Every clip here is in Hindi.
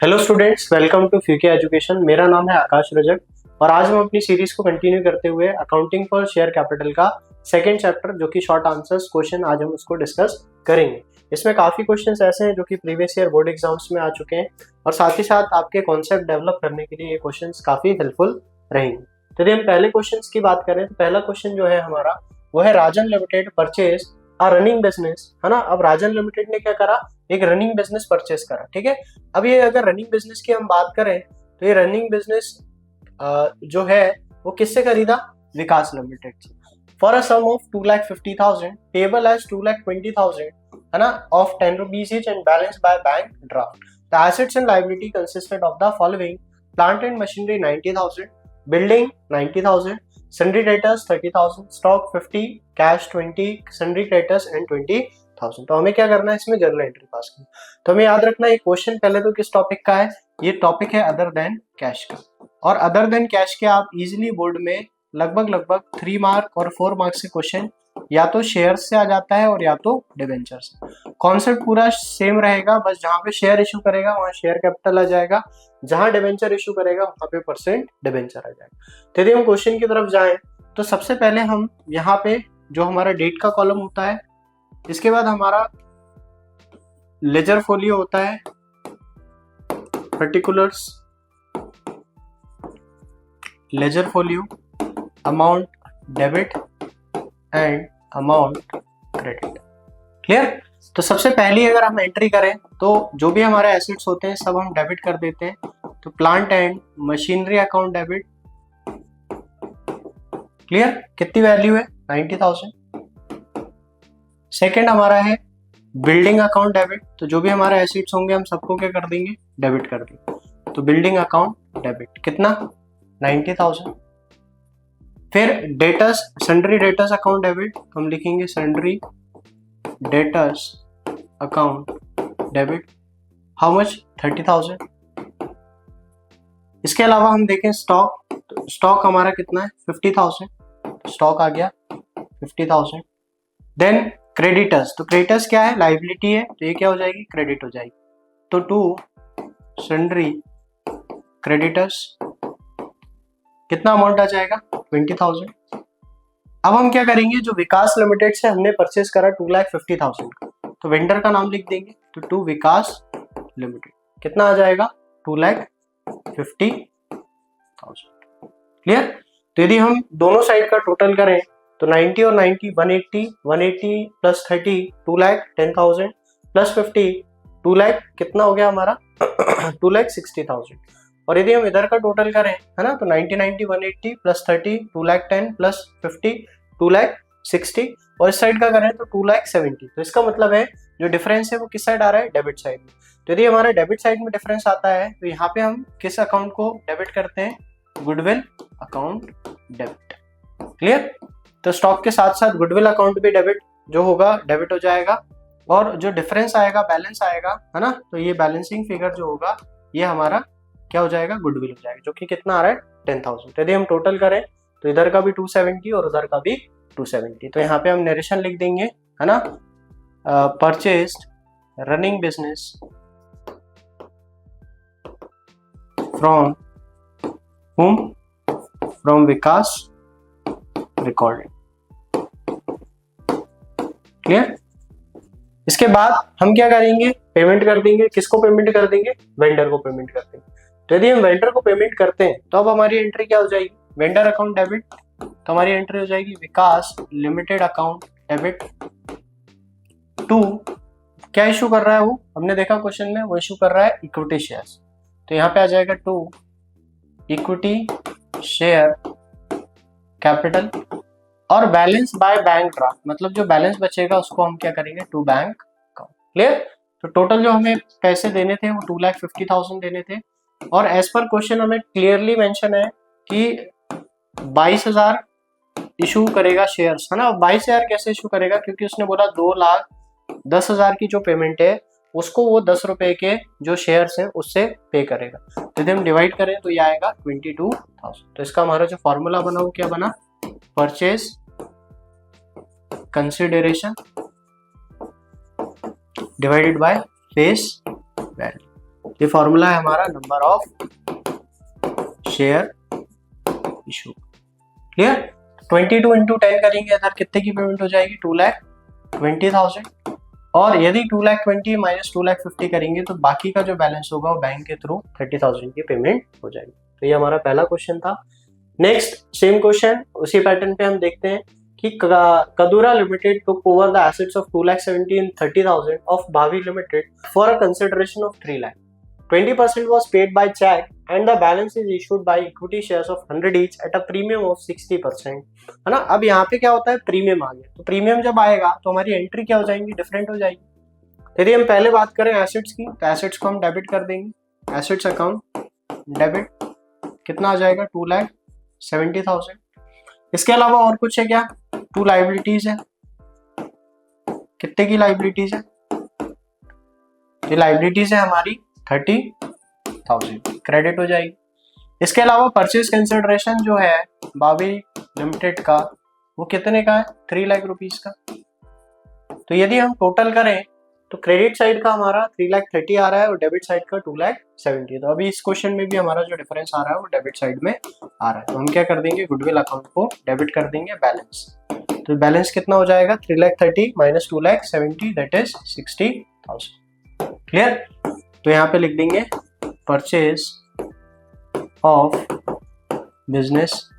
हेलो स्टूडेंट्स, वेलकम टू फ्यूके एजुकेशन। मेरा नाम है आकाश रजक और आज हम अपनी सीरीज को कंटिन्यू करते हुए अकाउंटिंग फॉर शेयर कैपिटल का सेकंड चैप्टर जो कि शॉर्ट आंसर्स क्वेश्चन, आज हम उसको डिस्कस करेंगे। इसमें काफी क्वेश्चंस ऐसे हैं जो कि प्रीवियस ईयर बोर्ड एग्जाम्स में आ चुके हैं और साथ ही साथ आपके कॉन्सेप्ट डेवलप करने के लिए ये क्वेश्चंस काफी हेल्पफुल रहेंगे। तो यदि हम पहले क्वेश्चंस की बात करें तो पहला क्वेश्चन जो है हमारा वो है Rajan limited purchase a running business, है ना। अब राजन लिमिटेड ने क्या करा, एक रनिंग बिजनेस परचेस करा, ठीक है। अब ये अगर रनिंग बिजनेस की हम बात करें तो ये रनिंग बिजनेस जो है वो किससे खरीदा, विकास लिमिटेड से, for a sum of 2,50,000 payable as 2,20,000, है ना, of 10 rupees each and balanced by bank draft. The assets and liability consisted of the following: plant and machinery 90,000, building 90,000, sundry debtors 30,000, stock 50, cash 20, sundry creditors and 20,000। तो हमें क्या करना है, इसमें जर्नल एंट्री पास करना। तो हमें याद रखना ये क्वेश्चन पहले तो किस टॉपिक का है, ये टॉपिक है अदर देन कैश का। और अदर देन कैश के आप इजीली बोर्ड में लगभग 3 मार्क और 4 मार्क से क्वेश्चन या तो शेयर से आ जाता है और या तो डिबेंचर से। कॉन्सेप्ट पूरा सेम रहेगा, बस जहां पे शेयर इशू करेगा वहां शेयर कैपिटल आ जाएगा, जहां डिबेंचर इशू करेगा वहां पे परसेंट डिबेंचर आ जाएगा। तो यदि हम क्वेश्चन की तरफ जाएं तो सबसे पहले हम यहाँ पे जो हमारा डेट का कॉलम होता है, इसके बाद हमारा लेजर फोलियो होता है, particulars, ledger folio, amount debit and amount credit. Clear. तो सबसे पहली अगर हम एंट्री करें तो जो भी हमारे एसेट्स होते हैं सब हम डेबिट कर देते हैं। तो plant and machinery account debit, clear, कितनी वैल्यू है, 90,000। सेकेंड हमारा है बिल्डिंग अकाउंट डेबिट, तो जो भी हमारे एसेट्स होंगे हम सबको क्या कर देंगे, डेबिट कर देंगे। तो बिल्डिंग अकाउंट डेबिट कितना, 90,000। फिर debtors, sundry debtors account debit, हम लिखेंगे sundry debtors account debit, how much, 30,000। इसके अलावा हम देखें स्टॉक, तो स्टॉक हमारा कितना है, 50,000, स्टॉक आ गया 50,000। देन क्रेडिटर्स, तो क्रेडिटर्स क्या है, लाइबिलिटी है, तो ये क्या हो जाएगी, क्रेडिट हो जाएगी। तो टू सन्ड्री क्रेडिटर्स कितना अमाउंट आ जाएगा, 20,000। अब हम क्या करेंगे, जो विकास लिमिटेड से हमने परचेस करा 2,50,000 का, तो वेंडर का नाम लिख देंगे। तो टू विकास लिमिटेड कितना आ जाएगा, 2,50,000। क्लियर। तो यदि हम दोनों साइड का टोटल करें तो 90 और 90 180, 180 प्लस 30 2,10,000 प्लस 50 2 लाख कितना हो गया हमारा 2,60,000। और यदि हम इधर का टोटल करें, है ना, तो 90 90 180 प्लस 30 2,10,000 प्लस 50 2,60,000, और इस साइड का करें तो 2,70,000। तो इसका मतलब है जो डिफरेंस है वो किस साइड आ रहा है, डेबिट साइड में। तो यदि हमारा डेबिट साइड में डिफरेंस आता है तो यहाँ पे हम किस अकाउंट को डेबिट करते हैं, गुडविल अकाउंट डेबिट। क्लियर। तो स्टॉक के साथ साथ गुडविल अकाउंट भी डेबिट जो होगा डेबिट हो जाएगा, और जो डिफरेंस आएगा, बैलेंस आएगा, है ना, तो ये बैलेंसिंग फिगर जो होगा ये हमारा क्या हो जाएगा, गुडविल हो जाएगा, जो कि कितना आ रहा है, 10,000। तो यदि हम टोटल करें तो इधर का भी 270 और उधर का भी 270। तो यहाँ पे हम नरेशन लिख देंगे, है ना, purchased running business from whom, from Vikas recorded. Clear. इसके बाद हम क्या करेंगे, पेमेंट कर देंगे, किसको पेमेंट कर देंगे, वेंडर को पेमेंट कर देंगे। तो यदि हम वेंडर को पेमेंट करते हैं तो अब हमारी एंट्री क्या हो जाएगी, वेंडर अकाउंट डेबिट, तो हमारी एंट्री हो जाएगी विकास लिमिटेड अकाउंट डेबिट टू, क्या इशू कर रहा है वो, हमने देखा क्वेश्चन में, वो इशू कर रहा है इक्विटी शेयर्स, तो यहाँ पे आ जाएगा टू इक्विटी शेयर कैपिटल, और बैलेंस बाय बैंक ड्राफ्ट, मतलब जो बैलेंस बचेगा उसको हम क्या करेंगे, टू बैंक अकाउंट। क्लियर। तो टोटल जो हमें पैसे देने थे वो 2,50,000 देने थे, और एज पर क्वेश्चन हमें क्लियरली मेंशन है कि 22,000 इशू करेगा शेयर्स, है ना। 22,000 कैसे इशू करेगा, क्योंकि उसने बोला 2,10,000 की जो पेमेंट है उसको वो 10 रुपए के जो शेयर्स हैं उससे पे करेगा। तो यदि हम डिवाइड करें तो ये आएगा 22,000। तो इसका हमारा जो फॉर्मूला बना वो क्या बना, purchase consideration divided by face value. ये फॉर्मूला है हमारा number of share issue. Clear? 22 into 10 करेंगे इधर कितने की पेमेंट हो जाएगी? 2,20,000। और यदि 2,20,000 माइनस 2,50,000 करेंगे तो बाकी का जो बैलेंस होगा वो बैंक के थ्रू 30,000 की पेमेंट हो जाएगी। तो ये हमारा पहला क्वेश्चन था। नेक्स्ट सेम क्वेश्चन उसी पैटर्न पे हम देखते हैं कि Kadura limited took over the assets of 2,17,30,000 of Bhavi limited for a consideration of 3 lakh. 20% was paid by check and the balance is issued by equity shares of 100 each at a premium of 60%, है ना। अब यहाँ पे क्या होता है? प्रीमियम आ गया, तो प्रीमियम जब आएगा तो हमारी एंट्री क्या हो जाएंगी? डिफरेंट हो जाएगी। यदि हम पहले बात करें एसेट्स की, तो एसेट्स को हम डेबिट कर देंगे। एसेट्स अकाउंट डेबिट कितना आ जाएगा? 2,70,000। इसके अलावा और कुछ है क्या? 2 लाइबिलिटीज है। कितने की लाइबिलिटीज है? ये लाइबिलिटीज है हमारी 30,000 क्रेडिट हो जाएगी। इसके अलावा परचेज कंसिडरेशन जो है बावी लिमिटेड का वो कितने का है? 3 लाख रुपीज का। तो यदि हम टोटल करें तो क्रेडिट साइड का हमारा 3,30,000 आ रहा है और डेबिट साइड का 2,70,000। तो अभी इस क्वेश्चन में भी हमारा जो डिफरेंस आ रहा है वो डेबिट साइड में आ रहा है। तो हम क्या कर देंगे? गुडविल अकाउंट को डेबिट कर देंगे बैलेंस। तो बैलेंस कितना हो जाएगा? 3,30,000 माइनस 2,70,000 दैट इज 60,000। क्लियर? तो यहाँ पे लिख देंगे परचेज ऑफ बिजनेस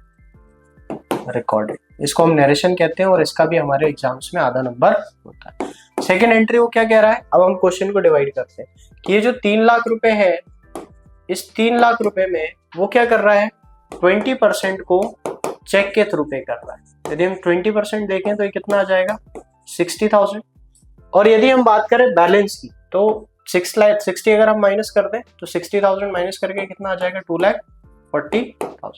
रिकॉर्डेड। इसको हम नरेशन कहते हैं और इसका भी हमारे एग्जाम्स में आधा नंबर होता है। सेकेंड एंट्री वो क्या कह रहा है? अब हम क्वेश्चन को डिवाइड करते हैं कि ये जो 3 लाख रुपए है, इस 3 लाख रुपए में वो क्या कर रहा है? 20% को चेक के थ्रू पे कर रहा है। यदि हम 20% देखें तो ये कितना आ जाएगा? 60,000। और यदि हम बात करें बैलेंस की तो 60 अगर हम माइनस कर दें तो 60,000 माइनस करके कितना आ जाएगा? 2,40,000।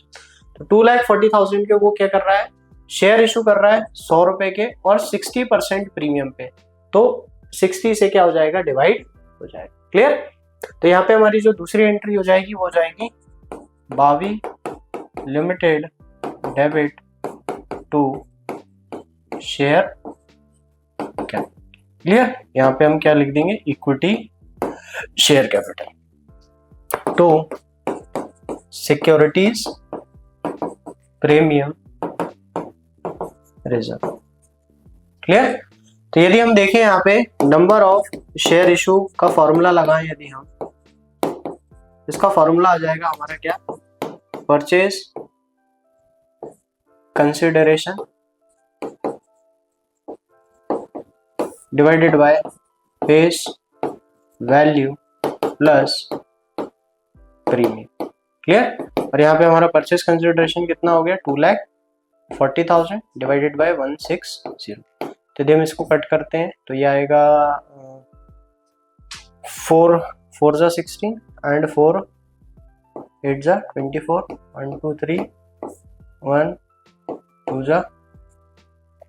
तो 2,40,000 के वो क्या कर रहा है? शेयर इशू कर रहा है 100 रुपए के और 60% प्रीमियम पे। तो 60 से क्या हो जाएगा? डिवाइड हो जाएगा। क्लियर? तो यहाँ पे हमारी जो दूसरी एंट्री हो जाएगी वो हो जाएगी Bavi limited debit to share capital. Clear? यहाँ पे हम क्या लिख देंगे? Equity share capital to securities premium reserve. Clear? तो यदि हम देखें यहाँ पे नंबर ऑफ शेयर इशू का फॉर्मूला लगाएं, यदि हम इसका फॉर्मूला आ जाएगा हमारा क्या? Purchase consideration divided by face value plus premium. Clear? और यहाँ पे हमारा परचेज कंसिडरेशन कितना हो गया? 2,40,000 डिवाइडेड बाय 160। तो यदि हम इसको कट करते हैं तो ये आएगा 4 4 जा 16 एंड 4 8 जा 24 1 2 3 1 2 जा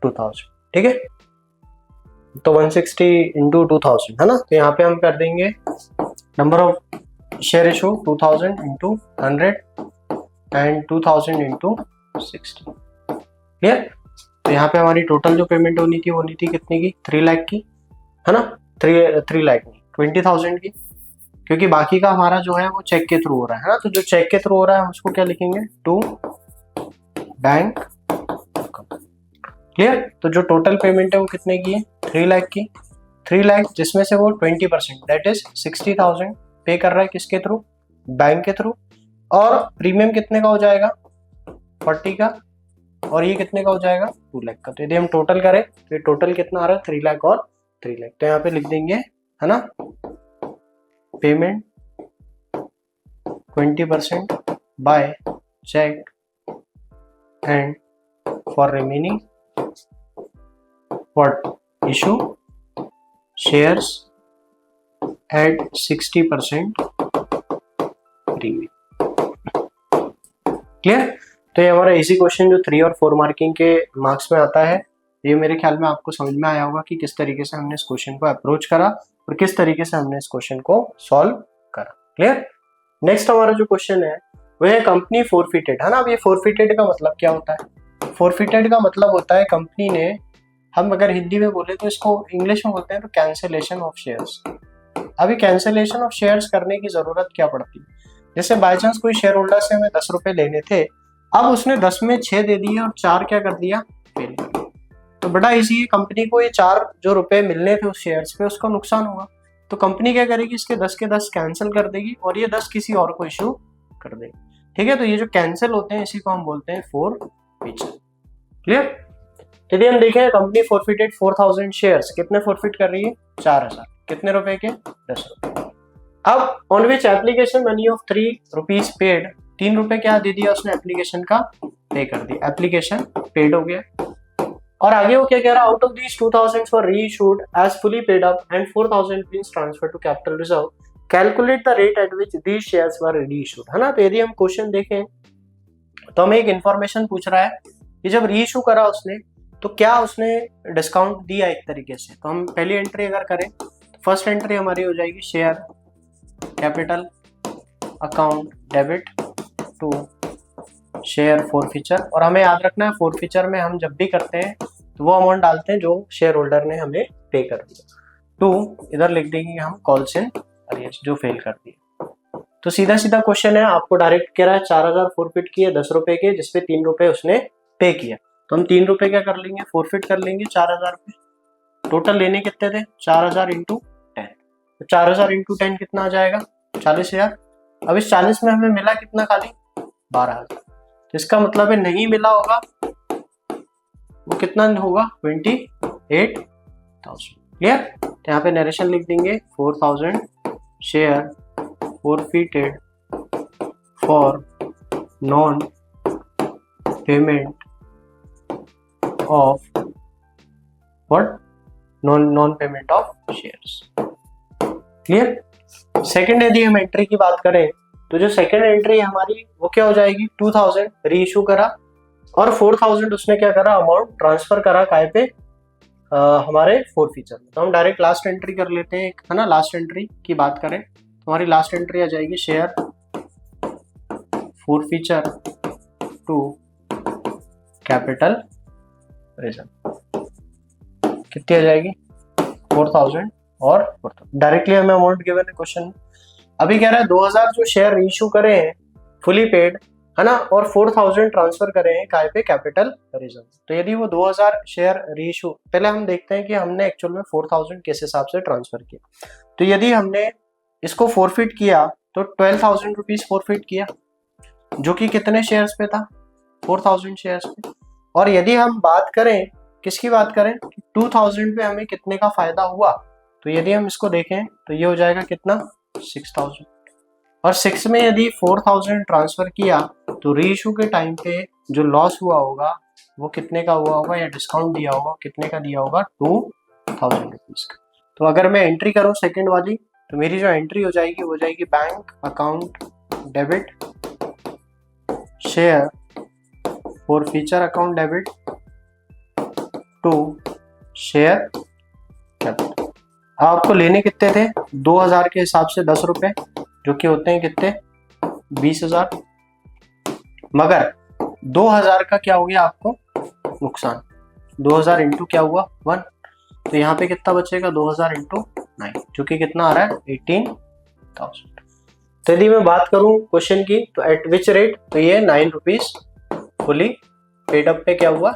2,000। ठीक है? तो 160 इंटू 2,000 है ना। तो यहाँ पे हम कर देंगे number of share issue 2,000 into 100 and 2,000 into 60। Clear? तो यहाँ पे हमारी टोटल जो पेमेंट होनी थी कितने की? 3 लाख की, है ना। 3 लाख नहीं 20,000 की, क्योंकि बाकी का हमारा जो है वो चेक के थ्रू हो रहा है ना। तो जो चेक के थ्रू हो रहा है हम उसको क्या लिखेंगे? To bank. क्लियर? तो जो टोटल पेमेंट है वो कितने की है? 3 लाख की। 3 लाख जिसमें से वो 20% दैट इज 60,000 पे कर रहा है किसके थ्रू? बैंक के थ्रू। और प्रीमियम कितने का हो जाएगा? 40 का। और ये कितने का हो जाएगा? 2 लाख का। तो यदि हम टोटल करें तो टोटल कितना आ रहा है? 3 लाख और 3 लाख। तो यहाँ पे लिख देंगे, है ना, payment 20% by cheque and for remaining what issue shares at 60% premium. Clear? तो ये हमारा इजी क्वेश्चन जो 3 और 4 मार्किंग के मार्क्स में आता है, ये मेरे ख्याल में आपको समझ में आया होगा कि किस तरीके से हमने इस क्वेश्चन को अप्रोच करा और किस तरीके से हमने इस क्वेश्चन को सॉल्व करा। क्लियर? नेक्स्ट हमारा जो क्वेश्चन है वो है कंपनी फोरफिटेड, है ना। अब ये फोरफिटेड का मतलब क्या होता है? फोरफिटेड का मतलब होता है कंपनी ने, हम अगर हिंदी में बोले तो इसको इंग्लिश में बोलते हैं तो कैंसिलेशन ऑफ शेयर्स। अभी कैंसिलेशन ऑफ शेयर्स करने की जरूरत क्या पड़ती है? जैसे बाय चांस कोई शेयर होल्डर से हमें 10 रुपए लेने थे, अब उसने 10 में 6 दे दिए और 4 क्या कर दिया, फेल कर दिया। तो बड़ा इजी है, कंपनी को ये 4 जो रुपए मिलने थे उस शेयर्स पे उसका नुकसान होगा, तो कंपनी क्या करेगी, इसके 10 के 10 कैंसिल कर देगी और ये 10 किसी और को इश्यू कर देगी। ठीक है, तो ये जो कैंसिल होते हैं इसी को हम बोलते हैं फोरफीचर। क्लियर? यदि हम देखें कंपनी फोरफिटेड 4000 शेयर्स, कितने फोरफिट कर रही है, 4000, कितने रुपए के, 10 रुपए। अब on which application money of 3 rupees paid, 3 रुपए क्या दे दिया उसने, एप्लीकेशन का पे कर दिया, एप्लीकेशन पेड हो गया। और आगे वो क्या कह रहा है, out of these 2000 for reissued as fully paid up and 4000 please transfer to capital reserve, calculate the rate at which these shares were reissued, है ना। तो यदि हम क्वेश्चन देखें तो हमें एक इन्फॉर्मेशन पूछ रहा है कि जब रीइशू करा उसने तो क्या उसने डिस्काउंट दिया एक तरीके से। तो हम पहली एंट्री अगर करें तो फर्स्ट एंट्री हमारी हो जाएगी share capital account debit to share forfeiture, और हमें याद रखना है फोरफीचर में हम जब भी करते हैं तो वो अमाउंट डालते हैं जो शेयर होल्डर ने हमें पे कर दिया। टू इधर लिख देंगे हम कॉल्स इन अरियर्स जो फेल कर दिए। तो सीधा सीधा क्वेश्चन है, आपको डायरेक्ट कह रहा है 4000 फोरफिट किए 10 रुपए के, जिसपे 3 रुपए उसने पे किया, तो हम 3 रुपए क्या कर लेंगे, फोरफिट कर लेंगे 4000 पे। टोटल लेने कितने थे, 4000 इंटू 10, तो 4000 इंटू 10 कितना आ जाएगा, 40,000। अब इस 40 में हमें मिला कितना, खाली 12000, तो इसका मतलब है नहीं मिला होगा वो कितना होगा, 28,000। क्लियर? तो यहाँ पे नरेशन लिख देंगे 4000 share forfeited for non payment of what, non payment of shares। Clear? Second यदि हम एंट्री की बात करें तो जो सेकंड एंट्री हमारी वो क्या हो जाएगी, 2000 रीइशू करा और 4000 उसने क्या करा, अमाउंट ट्रांसफर करा काय पे, हमारे फोरफीचर में। तो हम डायरेक्ट लास्ट एंट्री कर लेते हैं, है ना। लास्ट एंट्री की बात करें तो हमारी लास्ट एंट्री आ जाएगी share forfeiture to capital reserve, कितनी आ जाएगी, 4000 और डायरेक्टली हमें अमाउंट गिवन है क्वेश्चन। अभी कह रहा है 2000 जो शेयर रीइशू करे हैं फुली पेड, है ना, और 4000 ट्रांसफर करे हैं काय पे, कैपिटल रिजर्व। तो यदि वो 2000 शेयर रीइशू, पहले हम देखते हैं कि हमने एक्चुअल में 4000 किस हिसाब से ट्रांसफर किया। तो यदि हमने इसको फोरफिट किया तो 12,000 रुपीज फोरफिट किया, जो कि कितने शेयर्स पे था, 4000 शेयर्स पे। और यदि हम बात करें, किसकी बात करें, 2000 पे हमें कितने का फायदा हुआ, तो यदि हम इसको देखें तो ये हो जाएगा कितना, 6000। और 6 में यदि 4000 ट्रांसफर किया तो रीइशू के टाइम पे जो लॉस हुआ होगा वो कितने का हुआ होगा, या डिस्काउंट दिया होगा कितने का दिया होगा, 2000 रुपीज का। तो अगर मैं एंट्री करूं सेकंड वाली, तो मेरी जो एंट्री हो जाएगी वो जाएगी bank account debit share forfeiture account debit to share capital. आपको लेने कितने थे, 2000 के हिसाब से 10 रुपए, जो कि होते हैं कितने, 20,000, मगर 2000 का क्या हो गया आपको नुकसान, 2000 इंटू क्या हुआ 1, तो यहाँ पे कितना बचेगा, 2000 इंटू 9, जो कि कितना आ रहा है, 18,000। तो यदि मैं बात करूं क्वेश्चन की तो एट विच रेट, तो ये 9 रुपीज फुली पेड अप पे क्या हुआ,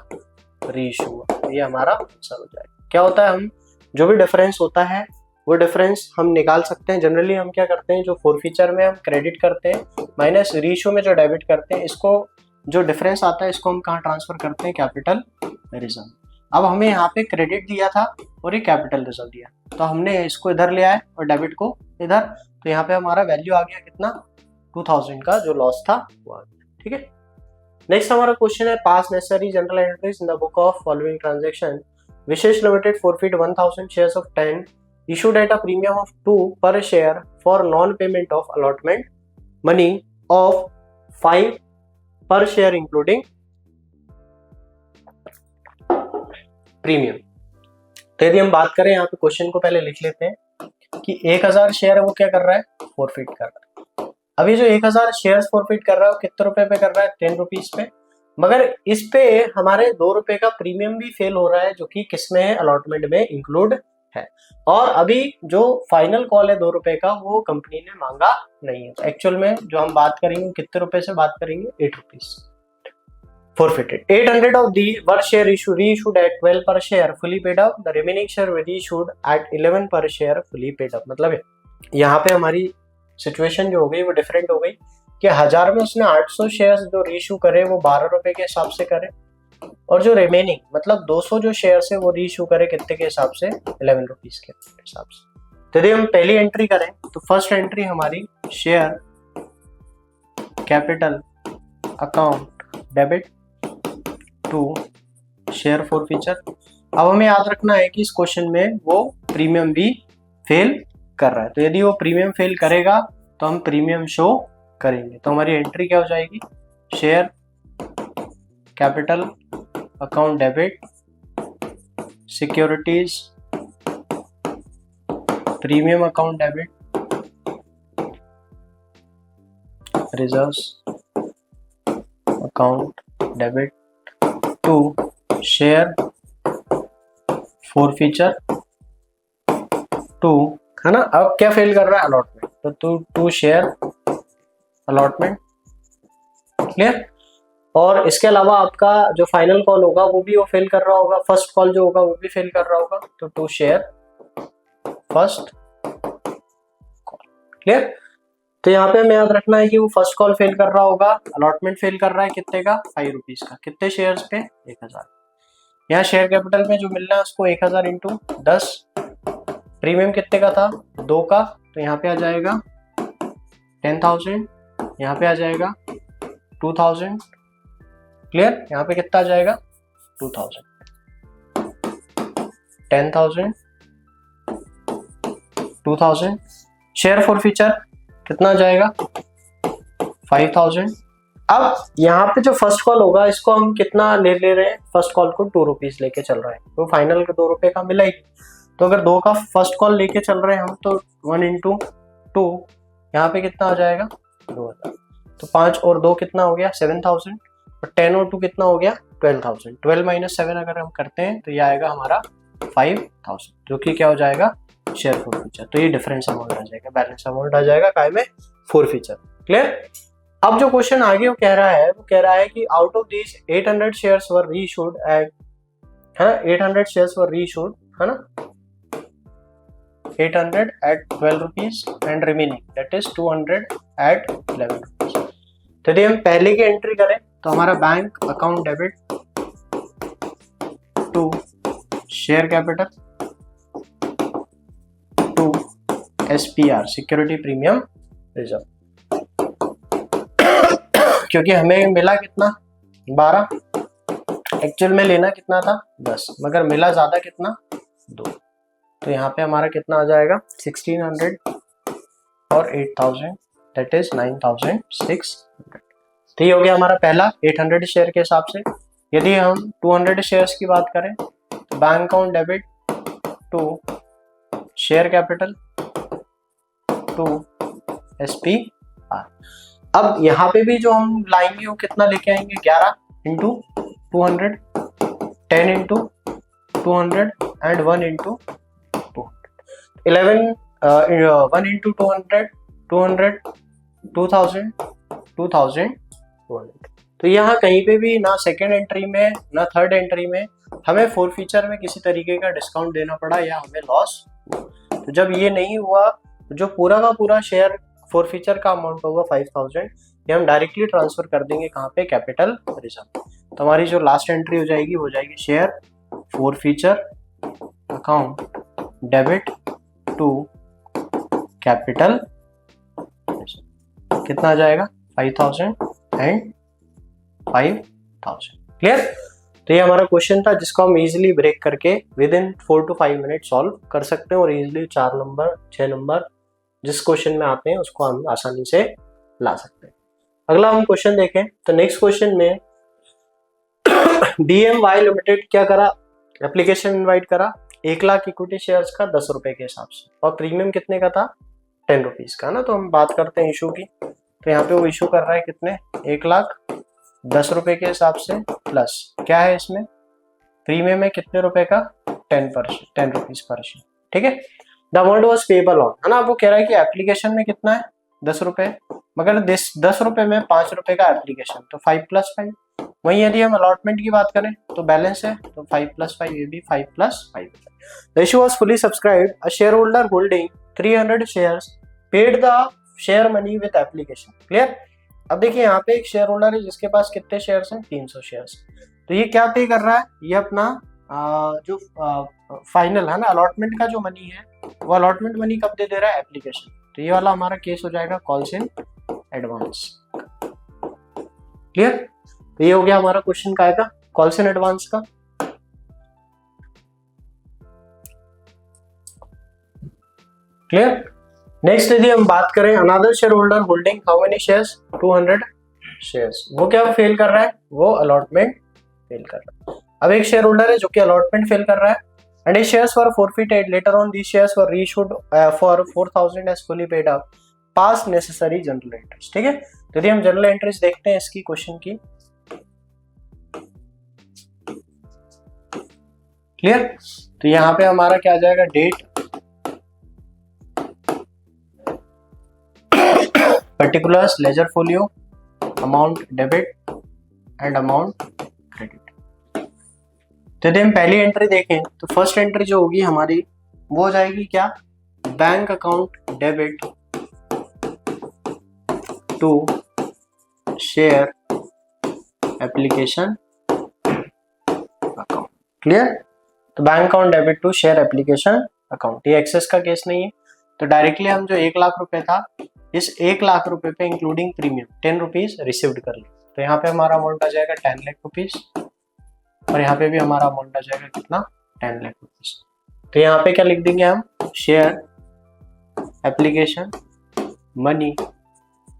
रीइशू हुआ, तो ये हमारा आंसर हो जाएगा। क्या होता है, हम जो भी डिफरेंस होता है वो डिफरेंस हम निकाल सकते हैं। जनरली हम क्या करते हैं, जो फोरफीचर में हम क्रेडिट करते हैं माइनस रीइशू में जो डेबिट करते हैं, इसको जो डिफरेंस आता है इसको हम कहाँ ट्रांसफर करते हैं, कैपिटल रिजर्व। अब हमें यहाँ पे क्रेडिट दिया था और ये कैपिटल रिजर्व दिया, तो हमने इसको इधर ले आए और डेबिट को इधर, तो यहाँ पे हमारा वैल्यू आ गया कितना, 2000 का जो लॉस था वो आ गया। ठीक है, नेक्स्ट हमारा क्वेश्चन है, pass necessary journal entries in the book of following transaction, Vishesh limited forfeit 1000 shares of 10 issued at a premium of 2 per share for non-payment of allotment money of 5 per share including premium। तो यदि हम बात करें, यहाँ पे क्वेश्चन को पहले लिख लेते हैं कि 1000 शेयर है वो क्या कर रहा है, फॉरफिट कर रहा है। अब ये जो 1000 शेयर फॉरफिट कर रहा है वो कितने रुपए पे कर रहा है, 10 रुपीज पे, मगर इस पे हमारे 2 रुपए का प्रीमियम भी फेल हो रहा है, जो कि किसमें है, अलॉटमेंट में इंक्लूड है। और अभी जो फाइनल कॉल है 2 रुपए का वो कंपनी ने मांगा नहीं है। तो एक्चुअल में जो हम बात करेंगे कितने रुपए से बात करेंगे, 8 rupees forfeited. 800 of the were share issue reissued at 12 per share fully paid up. The remaining share were reissued at 11 per share fully paid up. मतलब यहाँ पे हमारी सिचुएशन जो हो गई वो डिफरेंट हो गई कि 1000 में उसने 800 शेयर्स जो रीइश्यू करे वो 12 रुपए के हिसाब से करे, और जो रिमेनिंग मतलब 200 जो शेयर्स है वो रीइश्यू करे कितने के हिसाब से, 11 रुपीज के हिसाब से। तो यदि हम पहली एंट्री करें तो फर्स्ट एंट्री हमारी share capital account debit to share forfeiture. अब हमें याद रखना है कि इस क्वेश्चन में वो प्रीमियम भी फेल कर रहा है, तो यदि वो प्रीमियम फेल करेगा तो हम प्रीमियम शो करेंगे। तो हमारी एंट्री क्या हो जाएगी, share capital account debit securities premium account debit reserves account debit to share forfeiture to, है ना। अब क्या फेल कर रहा है, अलॉटमेंट, तो टू शेयर अलॉटमेंट, क्लियर। और इसके अलावा आपका जो फाइनल कॉल होगा वो भी वो फेल कर रहा होगा, फर्स्ट कॉल जो होगा वो भी फेल कर रहा होगा, तो to share first call, clear. तो यहाँ पे हमें याद रखना है कि वो फर्स्ट कॉल फेल कर रहा होगा, अलॉटमेंट फेल कर रहा है कितने का, 5 रुपीज का, कितने शेयर्स पे, 1000। यहाँ शेयर कैपिटल में जो मिलना है उसको 1000 इंटू 10, प्रीमियम कितने का था, 2 का, तो यहाँ पे आ जाएगा 10,000, यहाँ पे आ जाएगा 2000, क्लियर। यहाँ पे कितना आ जाएगा 2000, 10,000 2000, शेयर फॉरफीचर कितना जाएगा 5000। अब यहाँ पे जो फर्स्ट कॉल होगा इसको हम कितना ले रहे हैं, फर्स्ट कॉल को 2 रुपीज लेके चल रहे हैं, तो फाइनल के 2 रुपए का मिला ही। तो अगर 2 का फर्स्ट कॉल लेके चल रहे हैं हम तो 1 इंटू 2, यहाँ पे कितना आ जाएगा 2000, तो 5 और 2 कितना हो गया 7000, और 10 और 2 कितना हो गया 12000। 12 माइनस 7 अगर हम करते हैं तो ये आएगा हमारा 5000, जो कि क्या हो जाएगा शेयर फॉरफीचर। तो ये डिफरेंस अमाउंट आ जाएगा, बैलेंस अमाउंट आ जाएगा काय में, फॉरफीचर, क्लियर। अब जो क्वेश्चन आगे वो कह रहा है कि out of this 800 shares were reissued at, है 800 शेयर्स वर रीइश्यूड, है ना, 800 at 12 rupees and remaining that is 200 at 11 rupees. तो यदि हम पहले की एंट्री करें तो हमारा bank account debit to share capital to SPR security premium reserve, क्योंकि हमें मिला कितना 12, एक्चुअल में लेना कितना था 10, मगर मिला ज्यादा कितना 2, तो यहाँ पे हमारा कितना आ जाएगा 1600 और 8000 दैट इज 9600। तो ये हो गया हमारा पहला 800 शेयर के हिसाब से। यदि हम 200 शेयर्स की बात करें तो bank account debit to share capital to SPR। अब यहाँ पे भी जो हम लाएंगे वो कितना लेके आएंगे 11 into 200, 10 into 200 and 1 into 200, 11 1 into 200, 200 2000 2000 200। तो यहाँ कहीं पे भी ना सेकेंड एंट्री में ना थर्ड एंट्री में हमें फॉरफीचर में किसी तरीके का डिस्काउंट देना पड़ा या हमें लॉस। तो जब ये नहीं हुआ तो जो पूरा का पूरा शेयर फॉरफीचर का अमाउंट होगा 5000, ये हम डायरेक्टली ट्रांसफर कर देंगे कहाँ पे, कैपिटल रिजर्व। तो हमारी जो लास्ट एंट्री हो जाएगी share forfeiture account debit to capital, कितना आ जाएगा 5000 एंड 5000, क्लियर। तो ये हमारा क्वेश्चन था जिसको हम इजीली ब्रेक करके with in 4 to 5 minute solve कर सकते हैं, और इजीली 4 नंबर 6 नंबर जिस क्वेश्चन में आते हैं उसको हम आसानी से ला सकते हैं। अगला हम क्वेश्चन देखें तो नेक्स्ट क्वेश्चन में DMY लिमिटेड क्या करा, एप्लीकेशन इनवाइट करा 1 लाख इक्विटी शेयर्स का 10 रुपए के हिसाब से, और प्रीमियम कितने का था 10 रुपीज का ना। तो हम बात करते हैं इशू की, तो यहाँ पे वो इशू कर रहा है कितने 1 लाख 10 रुपए के हिसाब से, प्लस क्या है इसमें प्रीमियम है कितने रुपए का 10 रुपीज पर शेयर, ठीक है। The amount was payable on, है ना। वो कह रहा है कि एप्लीकेशन में कितना है 10 रुपए, मगर 10 रुपए में 5 रुपए का एप्लीकेशन, तो 5 + 5। वहीं यदि हम अलॉटमेंट की बात करें तो बैलेंस है, तो 5 + 5, ये भी 5 + 5। The issue was fully subscribed, a share holder holding 300 shares paid the share money with application. Clear. अब देखिए यहाँ पे एक शेयर होल्डर है जिसके पास कितने शेयर्स हैं, 300 शेयर्स। तो ये क्या पे कर रहा है, ये अपना जो फाइनल है ना अलॉटमेंट का जो मनी है, वो अलॉटमेंट मनी कब दे रहा है, एप्लीकेशन। तो ये वाला हमारा केस हो जाएगा कॉल्स इन एडवांस। क्लियर। तो ये हो गया हमारा क्वेश्चन का आएगा कॉल्स इन एडवांस का। क्लियर। नेक्स्ट यदि हम बात करें another share holder holding how many shares, 200 shares, वो क्या फेल कर रहा है, वो अलॉटमेंट फेल कर रहा है। अब एक शेयर होल्डर है जो कि अलॉटमेंट फेल कर रहा है, and his shares were forfeited later on, these shares were reissued for 4000 as fully paid up, pass necessary journal entries। ठीक है। तो यदि हम जर्नल एंट्रीज देखते हैं इसकी क्वेश्चन की। क्लियर। तो यहाँ पे हमारा क्या आ जाएगा, date, particulars, ledger folio, amount debit and amount credit. तो यदि हम पहली एंट्री देखें तो फर्स्ट एंट्री जो होगी हमारी वो हो जाएगी क्या, bank account debit to share application account. Clear. तो bank account debit to share application account, ये एक्सेस का केस नहीं है। तो डायरेक्टली हम जो 1 लाख रुपए था, इस 1 लाख रुपए पे इंक्लूडिंग प्रीमियम 10 रुपीज रिसीव्ड कर ले। तो यहाँ पे हमारा अमाउंट आ जाएगा 10 लाख रुपीज, और यहाँ पे भी हमारा अमाउंट आ जाएगा कितना, 10 लाख रुपीज। तो यहाँ पे क्या लिख देंगे हम, share application money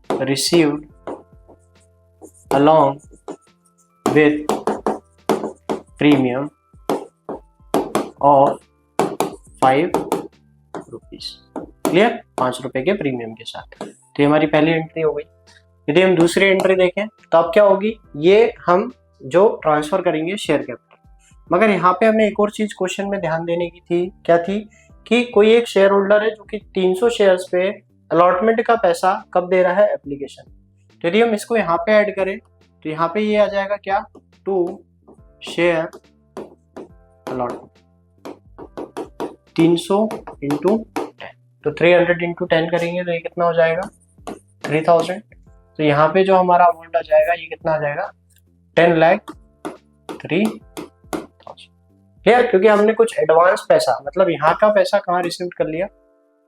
received along with premium of 5 rupees. Clear. 5 रुपए के प्रीमियम के साथ। तो ये हमारी पहली एंट्री हो गई। यदि हम दूसरी एंट्री देखें तो अब क्या होगी, ये हम जो ट्रांसफर करेंगे शेयर कैपिटल। मगर यहाँ पे हमें एक और चीज क्वेश्चन में ध्यान देने की थी, क्या थी कि कोई एक शेयर होल्डर है जो कि 300 शेयर्स पे अलॉटमेंट का पैसा कब दे रहा है, एप्लीकेशन। तो यदि हम इसको यहाँ पे ऐड करें तो यहाँ पे ये आ जाएगा क्या, टू शेयर अलॉटमेंट 300 इंटू 10, तो 300 इंटू 10 करेंगे तो ये कितना हो जाएगा, 3000। तो यहाँ पे जो हमारा अमाउंट आ जाएगा ये कितना आ जाएगा, 10,03,000। क्लियर। क्योंकि हमने कुछ एडवांस पैसा, मतलब यहाँ का पैसा कहाँ रिसीव कर लिया,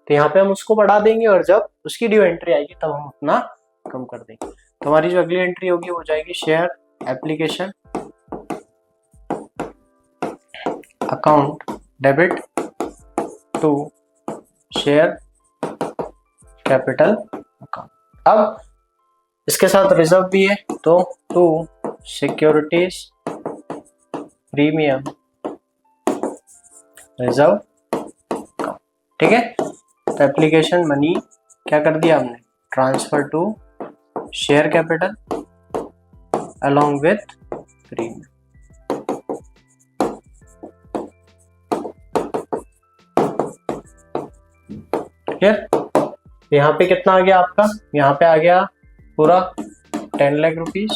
तो यहाँ पे हम उसको बढ़ा देंगे, और जब उसकी ड्यू एंट्री आएगी तब हम अपना कम कर देंगे। तो हमारी जो अगली एंट्री होगी वो जाएगी share application account debit to share capital account. अब इसके साथ रिजर्व भी है, तो to securities premium reserve account. ठीक है। तो एप्लीकेशन मनी क्या कर दिया हमने, transfer to share capital along with premium. Clear. यहाँ पे कितना आ गया आपका, यहाँ पे आ गया पूरा 10 लाख रुपीज,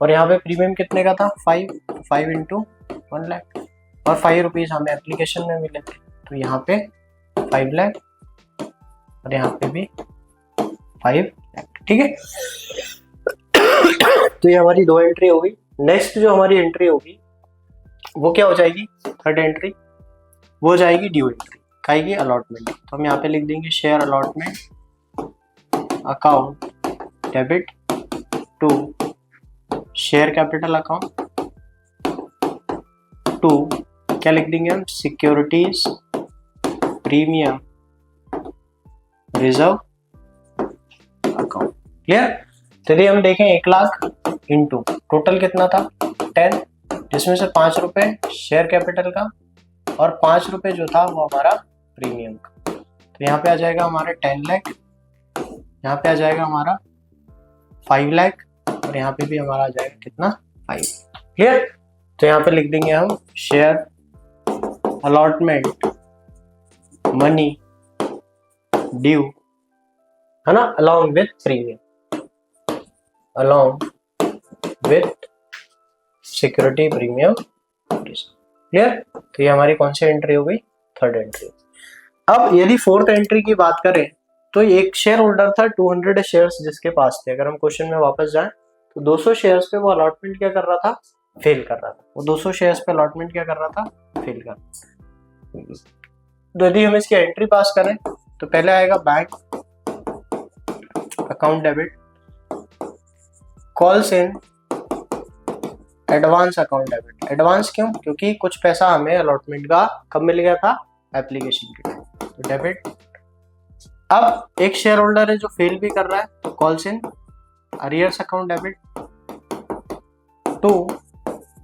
और यहाँ पे प्रीमियम कितने का था, 5 इंटू 1 लाख, और 5 रुपीज हमें एप्लीकेशन में मिले थे, तो यहाँ पे 5 लाख और यहाँ पे भी 5 लाख। ठीक है। तो ये हमारी 2 एंट्री होगी। नेक्स्ट जो हमारी एंट्री होगी वो क्या हो जाएगी, थर्ड एंट्री, वो हो जाएगी ड्यू एंट्री, खाएगी अलॉटमेंट। तो हम यहाँ पे लिख देंगे share allotment account debit to share capital account to क्या लिख देंगे हम, securities premium reserve account. Clear. तो यदि हम देखें 1 लाख इंटू टोटल कितना था 10, जिसमें से 5 रुपए शेयर कैपिटल का और 5 रुपए जो था वो हमारा प्रीमियम का। तो यहाँ पे आ जाएगा हमारे 10 लाख, यहाँ पे आ जाएगा हमारा 5 लाख, और यहाँ पे भी हमारा आ जाएगा कितना, 5। क्लियर। तो यहाँ पे लिख देंगे हम शेयर अलॉटमेंट मनी ड्यू, है ना, along with premium, along with security premium. Clear? तो ये हमारी कौन सी एंट्री हो गई? Third entry. अब यदि फोर्थ एंट्री की बात करें तो एक शेयर होल्डर था 200 शेयर्स जिसके पास थे। अगर हम क्वेश्चन में वापस जाएं तो 200 शेयर्स पे वो अलॉटमेंट क्या कर रहा था? फेल कर रहा था। वो 200 शेयर्स पे अलॉटमेंट क्या कर रहा था? फेल कर रहा था। तो यदि हम इसकी एंट्री पास करें तो पहले आएगा bank account debit, calls in advance account debit. Advance क्यों? क्योंकि कुछ पैसा हमें अलॉटमेंट का कब मिल गया था? एप्लीकेशन के टाइम। तो डेबिट। अब एक शेयर होल्डर है जो फेल भी कर रहा है तो calls in arrears account debit to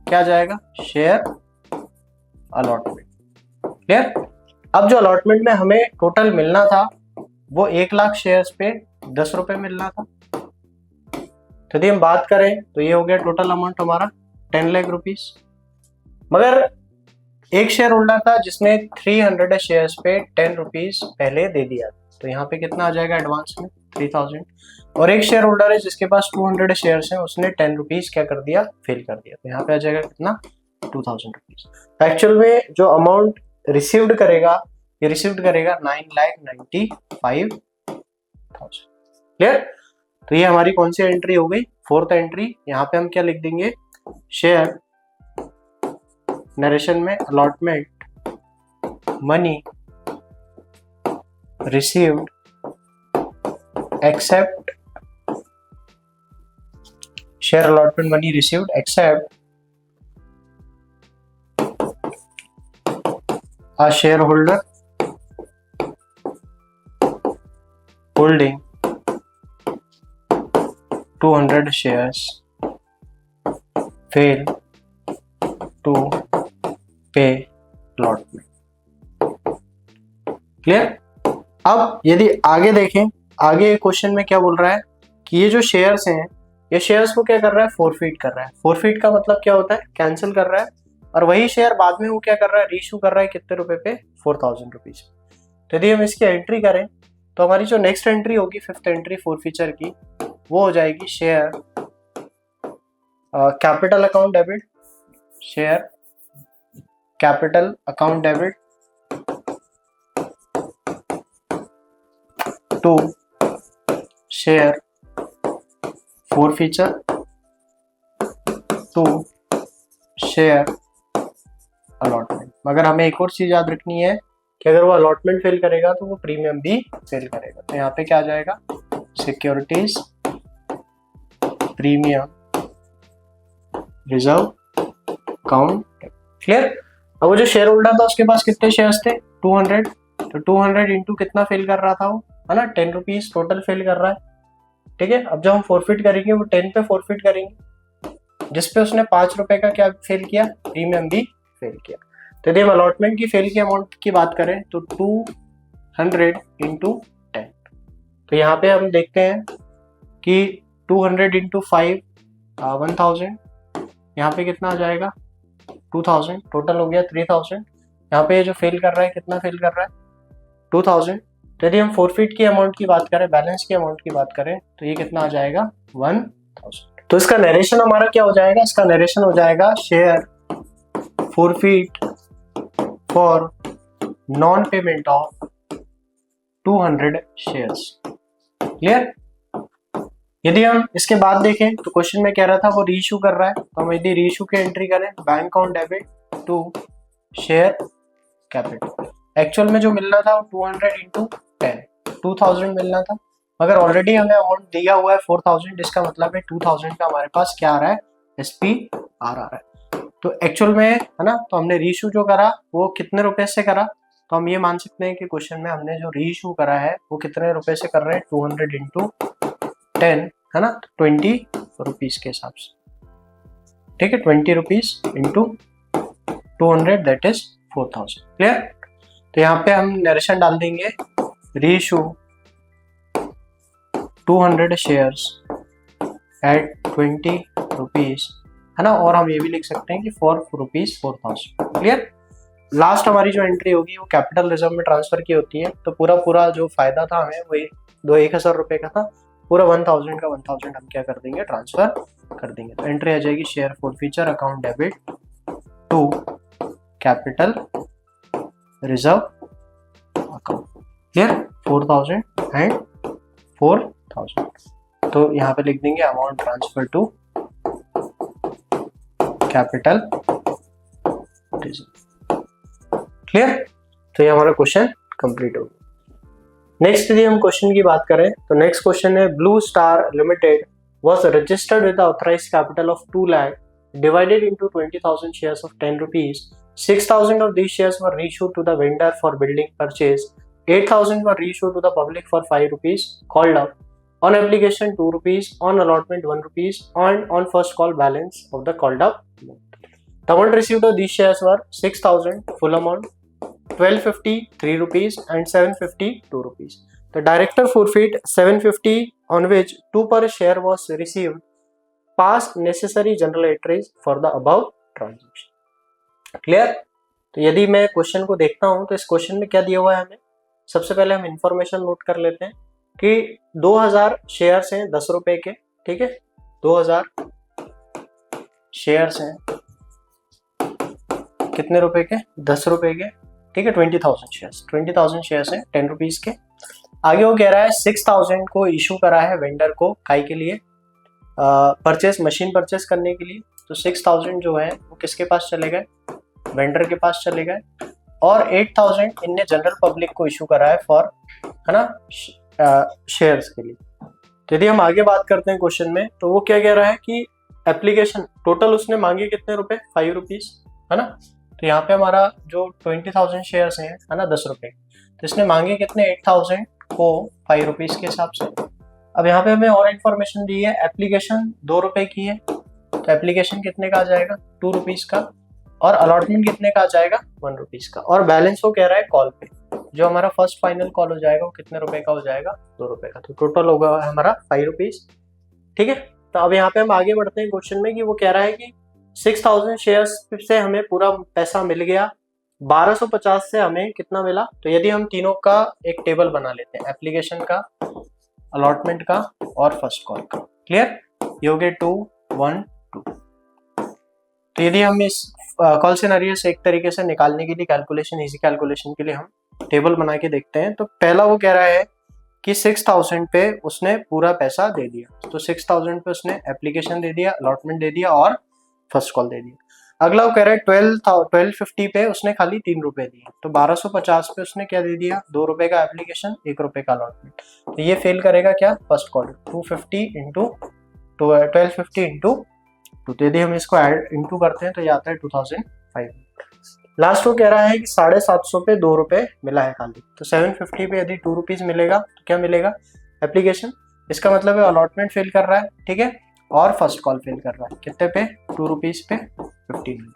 क्या जाएगा? Share allotment. क्लियर? अब जो अलॉटमेंट में हमें टोटल मिलना था वो 1,00,000 शेयर्स पे 10 रुपए मिलना था। तो यदि हम बात करें तो ये हो गया टोटल अमाउंट हमारा 10 लाख रुपीस। मगर एक शेयर होल्डर था जिसने 300 शेयर्स पे 10 रुपीज पहले दे दिया, तो यहाँ पे कितना आ जाएगा एडवांस में? 3000। और एक शेयर होल्डर है जिसके पास 200 शेयर्स हैं, उसने 10 रुपीज क्या कर दिया? फेल कर दिया। तो यहाँ पे आ जाएगा कितना? 2000 रुपीज। एक्चुअल में जो अमाउंट रिसीव्ड करेगा, ये रिसीव्ड करेगा 9,95,000। क्लियर? तो ये हमारी कौन सी एंट्री हो गई? Fourth entry. यहाँ पे हम क्या लिख देंगे? शेयर नरेशन में allotment money received accept, share allotment money received accept a shareholder holding 200 shares fail to pay allotment। Clear? अब यदि आगे देखें, आगे क्वेश्चन में क्या बोल रहा है कि ये जो शेयर्स हैं, ये शेयर्स को क्या कर रहा है? फोरफीट कर रहा है। फोरफीट का मतलब क्या होता है? कैंसिल कर रहा है। और वही शेयर बाद में वो क्या कर रहा है? रीइश्यू कर रहा है। कितने रुपए पे? 4000 रुपीज। तो यदि हम इसकी एंट्री करें तो हमारी जो नेक्स्ट एंट्री होगी, फिफ्थ एंट्री फोरफीचर की, वो हो जाएगी share capital account debit, share capital account debit to share forfeiture to share allotment. मगर हमें एक और चीज याद रखनी है कि अगर वो अलॉटमेंट फेल करेगा तो वो प्रीमियम भी फेल करेगा। तो यहाँ पे क्या आ जाएगा? Securities premium reserve account. Clear? अब वो जो शेयर होल्डर था उसके पास कितने शेयर्स थे? 200। तो 200 इंटू कितना फेल कर रहा था वो? है ना, 10 रुपीज टोटल फेल कर रहा है। ठीक है? अब जब हम फोरफिट करेंगे वो 10 पे फोरफिट करेंगे, जिसपे उसने 5 रुपए का क्या फेल किया? प्रीमियम भी फेल किया। तो यदि हम अलॉटमेंट की फेल की अमाउंट की बात करें तो 200 इंटू 10। तो यहाँ पे हम देखते हैं कि 200 इंटू 5 1000, यहाँ पे कितना आ जाएगा? 2000। टोटल हो गया 3000। यहाँ पे जो फेल कर रहा है कितना फेल कर रहा है? 2000। तो यदि हम फोरफिट की अमाउंट की बात करें, बैलेंस की अमाउंट की बात करें, तो ये कितना आ जाएगा? 1000। तो इसका नरेशन हमारा क्या हो जाएगा? इसका नरेशन हो जाएगा share forfeit for non payment of 200 shares. Clear? यदि हम इसके बाद देखें तो क्वेश्चन में कह रहा था वो रीइश्यू कर रहा है, तो हम यदि रीइश्यू की एंट्री करें, bank account debit to share capital. Actual में जो मिलना था वो 200 इंटू 10, 2000 मिलना था। मगर ऑलरेडी हमें अमाउंट दिया हुआ है 4000, जिसका मतलब है 2000 का हमारे पास क्या आ रहा है? SPR आ रहा है। तो एक्चुअल में, है ना, तो हमने रीइश्यू जो करा वो कितने रुपए से करा? तो हम ये मान सकते हैं कि क्वेश्चन में हमने जो रीइश्यू करा है वो कितने रुपए से कर रहे हैं? 200 इंटू 10, है ना, 20 रुपीज के हिसाब से। ठीक है? 20 rupees into 200 that is 4000। Clear? तो यहाँ पे हम नरेशन डाल देंगे रीइश्यू 200 शेयर्स एट 20 रुपीज, है ना, और हम ये भी लिख सकते हैं कि फॉर रुपीज 4000। क्लियर? लास्ट हमारी जो एंट्री होगी वो कैपिटल रिजर्व में ट्रांसफर की होती है। तो पूरा पूरा जो फायदा था हमें वही 1000 रुपये का था, पूरा 1000 का 1000 हम क्या कर देंगे, ट्रांसफर कर देंगे। तो एंट्री आ जाएगी share forfeiture account debit to capital reserve account. Clear, 4000 and 4000। तो यहाँ पे लिख देंगे amount transfer to capital reserve. Clear, तो ये हमारा क्वेश्चन कंप्लीट हो गया। नेक्स्ट यदि हम क्वेश्चन की बात करें तो नेक्स्ट क्वेश्चन है blue star limited was registered with the authorized capital of 2 lakh divided into 20,000 shares of 10 rupees. 6,000 of these shares were reissued to the vendor for building purchase. 8,000 were reissued to the public for 5 rupees called up. On application 2 rupees, on allotment 1 rupees, and on first call balance of the called up. The amount received of these shares were 6,000 full amount, 1250 3 rupees and 750 2 rupees. The director forfeit 750 on which 2 per share was received. Pass necessary general entries for the above transaction. Clear. तो यदि मैं क्वेश्चन को देखता हूं तो इस क्वेश्चन में क्या दिया हुआ है हमें, सबसे पहले हम इंफॉर्मेशन नोट कर लेते हैं कि 2000 शेयर्स हैं 10 रुपए के। ठीक है, 2000 शेयर्स हैं कितने रुपए के, 10 रुपए के। ठीक है, 20,000 शेयर्स हैं 10 रुपीज के। आगे वो कह रहा है 6,000 को इशू करा है वेंडर को काई के लिए, परचेस मशीन परचेस करने के लिए। तो 6,000 जो है वो किसके पास चले गए, वेंडर के पास चले गए। और 8,000 इनने जनरल पब्लिक को इशू करा है फॉर, है ना, शेयर्स के लिए। तो यदि हम आगे बात करते हैं क्वेश्चन में तो वो क्या कह रहा है कि एप्लीकेशन टोटल उसने मांगे कितने रुपए, 5 रुपीज, है ना। तो यहाँ पे हमारा जो 20,000 शेयर्स हैं, है ना, 10 रुपए, तो इसने मांगे कितने, 8,000 को 5 रुपीज के हिसाब से। अब यहाँ पे हमें और इन्फॉर्मेशन दी है, एप्लीकेशन 2 रुपए की है तो एप्लीकेशन कितने का आ जाएगा, 2 रुपीज का, और अलॉटमेंट कितने का आ जाएगा, 1 रुपीज का। और बैलेंस वो कह रहा है कॉल पे, जो हमारा फर्स्ट फाइनल कॉल हो जाएगा वो कितने रुपए का हो जाएगा, 2 रुपए का। तो टोटल होगा हमारा 5 रुपीज। ठीक है, तो अब यहाँ पे हम आगे बढ़ते हैं क्वेश्चन में कि वो कह रहा है कि 6,000 शेयर्स से हमें पूरा पैसा मिल गया, 1250 से हमें कितना मिला। तो यदि हम तीनों का एक टेबल बना लेते हैं, एप्लीकेशन का, अलॉटमेंट का और फर्स्ट कॉल का। क्लियर, ये हो गए 2 1 2। तो यदि हम इस कॉल सिनेरियो से एक तरीके से निकालने के लिए कैलकुलेशन, इजी कैलकुलेशन के लिए हम टेबल बना के देखते हैं। तो पहला वो कह रहा है कि 6,000 पे उसने पूरा पैसा दे दिया, तो 6,000 पे उसने एप्लीकेशन दे दिया, अलॉटमेंट दे दिया और फर्स्ट कॉल दे दिया। अगला वो कह रहा है 1250 पे उसने खाली 3 रुपए दिए, तो 1250 पे उसने क्या दे दिया, 2 रुपए का एप्लीकेशन, 1 रुपए का अलॉटमेंट। तो ये फेल करेगा क्या, फर्स्ट कॉल। 250 इंटू 1250 इंटू 2, तो यदि हम इसको ऐड इंटू करते हैं तो ये आता है 2500। लास्ट वो कह रहा है कि 750 पे 2 रुपए मिला है खाली, तो 750 पे यदि 2 रुपीज मिलेगा तो क्या मिलेगा, एप्लीकेशन। इसका मतलब है अलॉटमेंट फेल कर रहा है, ठीक है, और फर्स्ट कॉल फेल कर रहा है। कितने पे, 2 रुपीज पे 1500।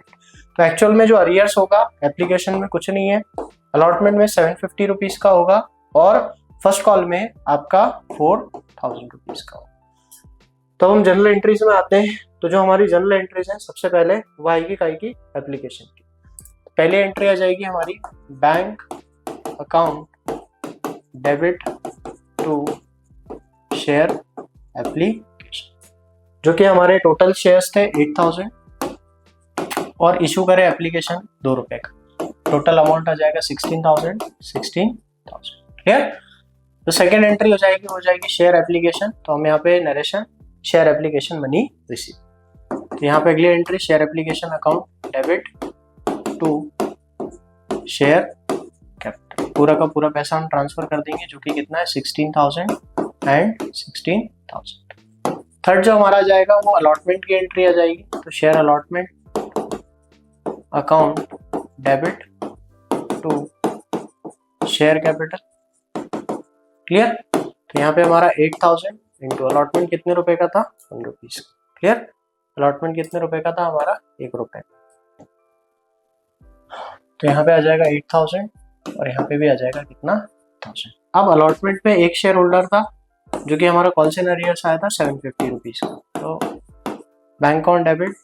तो एक्चुअल में जो अरियर्स होगा एप्लीकेशन में कुछ नहीं है, अलॉटमेंट में 750 रुपीज का होगा और फर्स्ट कॉल में आपका 4,000 रुपीज का होगा। तो हम जनरल एंट्रीज में आते हैं। तो जो हमारी जनरल एंट्रीज हैं, सबसे पहले वो आएगी काई की, एप्लीकेशन की। पहली एंट्री आ जाएगी हमारी bank account debit to share application, जो कि हमारे टोटल शेयर्स थे 8,000 और इशू करे एप्लीकेशन 2 रुपए का। टोटल अमाउंट आ जाएगा 16,000। क्लियर। तो सेकेंड एंट्री हो जाएगी शेयर एप्लीकेशन। तो हम यहाँ पे narration share application money receive. तो यहाँ पे अगली entry share application account debit to share capital. पूरा का पूरा पैसा हम ट्रांसफर कर देंगे, जो कि कितना है 16,000 एंड 16,000। थर्ड जो हमारा जाएगा वो अलॉटमेंट की एंट्री आ जाएगी। तो share allotment account debit to share capital. Clear. तो यहाँ पे हमारा 8,000 इंटू अलॉटमेंट कितने रुपए का था, 1 रुपीज। क्लियर। अलॉटमेंट कितने रुपए का था हमारा, 1 रुपए। तो यहाँ पे आ जाएगा 8,000 और यहाँ पे भी आ जाएगा कितना, 1,000। अब अलॉटमेंट में एक शेयर होल्डर था जो कि हमारा कॉल से अरियर्स आया था 750 रुपीज का। तो bank account debit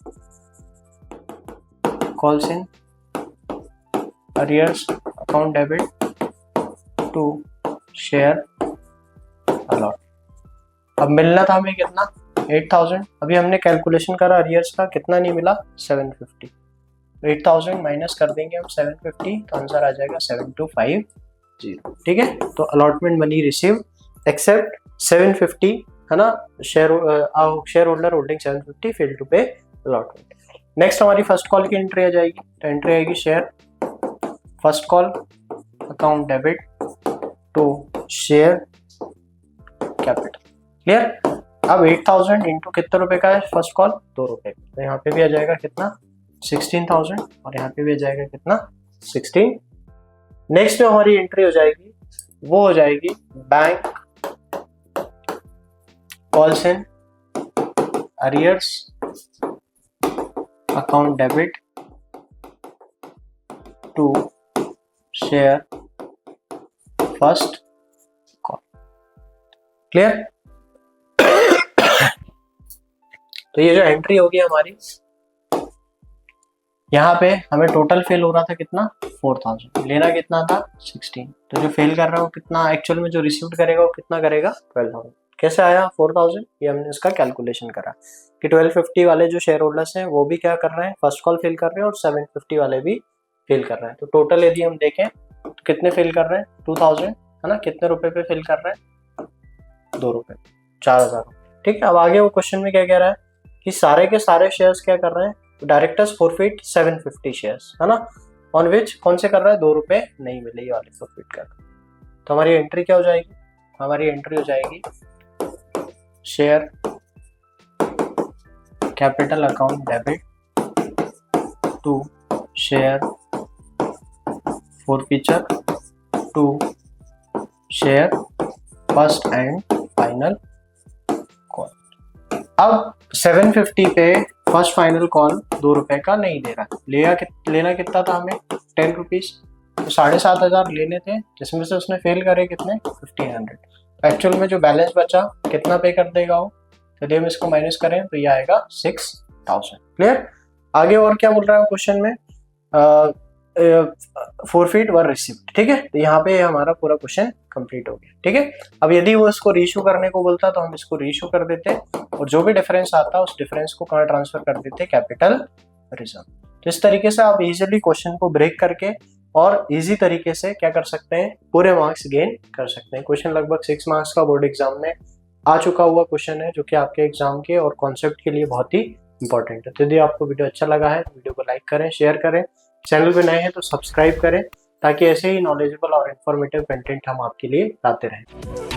calls in arrears account debit to share allot. अब मिलना था हमें कितना 8000। अभी हमने कैलकुलेशन करा अरियर्स का, कितना नहीं मिला 750। 8000 माइनस कर देंगे हम 750 तो आंसर आ जाएगा 7250। ठीक है, तो अलॉटमेंट मनी रिसीव एक्सेप्ट 750 है ना, share holder holding 750 fail to pay allotment. Next हमारी फर्स्ट कॉल की एंट्री आ जाएगी, तो एंट्री आएगी share first call account debit to share capital. Clear. अब 8000 इंटू कितने रुपए का है फर्स्ट कॉल 2 रुपए, तो यहाँ पे भी आ जाएगा कितना 16000 और यहाँ पे भी आ जाएगा कितना 16। नेक्स्ट जो हमारी एंट्री हो जाएगी वो हो जाएगी bank calls in arrears account debit to share first call. Clear. तो ये जो एंट्री होगी हमारी, यहाँ पे हमें टोटल फेल हो रहा था कितना 4000, लेना कितना था 16। तो जो फेल कर रहा है कितना एक्चुअल में जो रिसीव करेगा वो कितना करेगा 12000। कैसे आया 4000, ये हमने इसका कैलकुलेशन करा कि 1250 वाले जो शेयर होल्डर्स हैं वो भी क्या कर रहे हैं फर्स्ट कॉल फेल कर रहे हैं और 750 वाले भी फेल कर रहे हैं। तो टोटल यदि हम देखें तो कितने फेल कर रहे हैं 2000 है ना, कितने रुपए पे फेल कर रहे हैं 2 रुपए 4000। ठीक है। अब आगे वो क्वेश्चन में क्या कह रहा है कि सारे के सारे शेयर्स क्या कर रहे हैं, डायरेक्टर्स फॉरफिट 750 शेयर्स है ना, ऑन विच कौन से कर रहा है 2 रुपए नहीं मिले, ये वाले फॉरफिट कर। तो हमारी एंट्री क्या हो जाएगी, हमारी एंट्री हो जाएगी share capital account debit to share forfeiture to share first and final call. अब 750 पे फर्स्ट फाइनल कॉल 2 रुपए का नहीं दे रहा, लेना कितना था हमें 10 रुपीज, तो 7500 लेने थे, जिसमें से उसने फेल करे कितने 1500। एक्चुअल में जो बैलेंस बचा कितना पे कर देगा वो, यदि हम इसको माइनस करें तो ये आएगा 6000। क्लियर। आगे और क्या बोल रहा है क्वेश्चन में, फॉरफिट वर रिसीव्ड। ठीक है, तो यहाँ पे हमारा पूरा क्वेश्चन कंप्लीट हो गया। ठीक है। अब यदि वो इसको रीइशू करने को बोलता तो हम इसको रीइशू कर देते और जो भी डिफरेंस आता उस डिफरेंस को कहाँ ट्रांसफर कर देते कैपिटल रिजर्व। तो इस तरीके से आप इजीली क्वेश्चन को ब्रेक करके और इजी तरीके से क्या कर सकते हैं, पूरे मार्क्स गेन कर सकते हैं। क्वेश्चन लगभग 6 मार्क्स का बोर्ड एग्जाम में आ चुका हुआ क्वेश्चन है, जो कि आपके एग्जाम के और कॉन्सेप्ट के लिए बहुत ही इंपॉर्टेंट है। तो यदि आपको वीडियो अच्छा लगा है तो वीडियो को लाइक करें, शेयर करें, चैनल पे नए हैं तो सब्सक्राइब करें, ताकि ऐसे ही नॉलेजेबल और इन्फॉर्मेटिव कंटेंट हम आपके लिए लाते रहें।